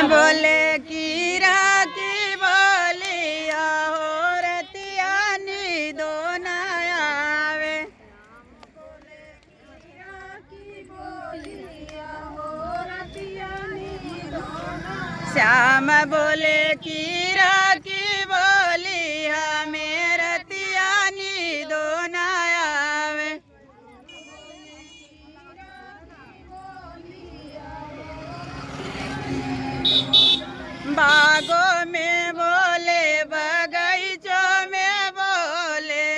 बोले कीरा की बोलिया हो रतिया नींदो न आवे। श्याम बोले कीरा की बोलिया में रतिया नींदो न आवे। बागों में बोले बगीचों में बोले,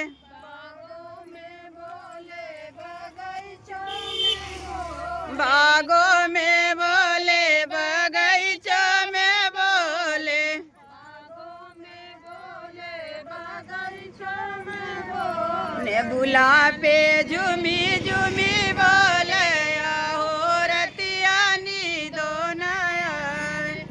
बागों में बोले बगीचों में बोले, नेबुला पे झूमी झूमी बोले हो रतिया नींदो न आवे।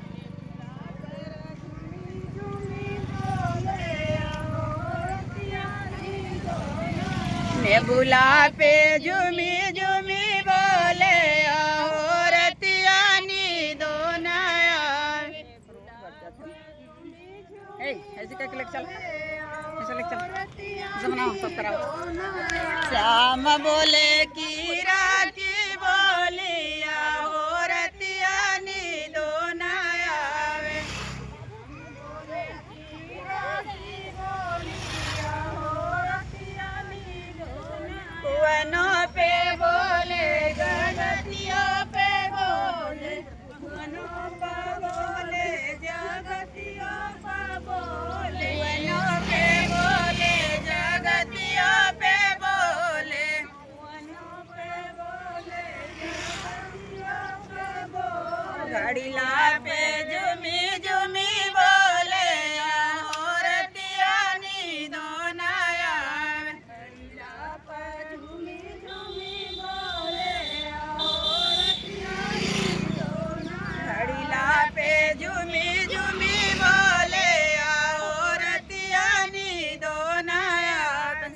नेबुला पे झूमी झूमी बोले हो रतिया नींदो न आवे। ऐसे क्या क्लिक चल, ऐसे क्लिक चल, जमाना सब कराओ। श्याम बोले कीरा की बोलिया हो रतिया नींदो न आवे। कुआनों पे बोले जगतियों पे बोले, कुआनों पे बोले जगतियों पे बोले, कुआनों पे बोले जगतियों पे बोले, कुआनों पे बोले जगतियों पे बोले, घड़ीला पे झूमी झूमी बोले हो रतिया नींदो न आवे। घड़ीला पे झूमी झूमी बोले हो रतिया नींदो न आवे।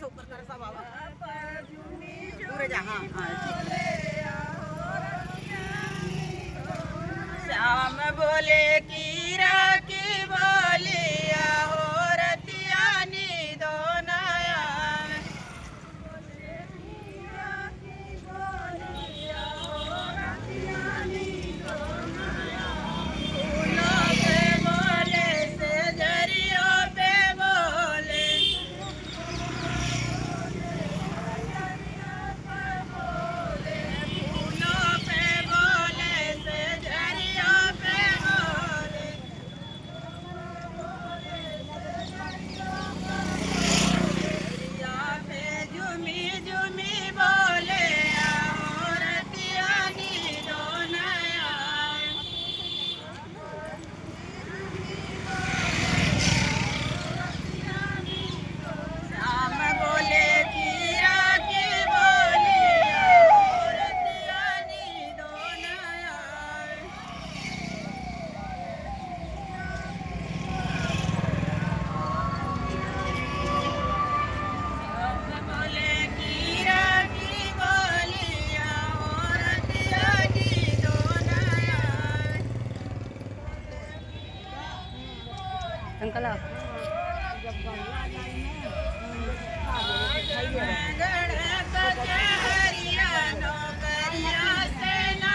श्याम बोले कीरा की बोलिया हो रतिया नींदो न आवे। फूलों पे बोले सेजरियों पे बोले, फूलों पे बोले सेजरियों पे बोले, सेजरिया पे झूमी झूमी बोले हो रतिया नींदो न आवे। श्याम बोले कीरा की बोलिया हो रतिया नींदो न आवे। श्याम बोले कीरा की बोलिया हो रतिया नींदो न आवे। अंकल नौकरिया से ना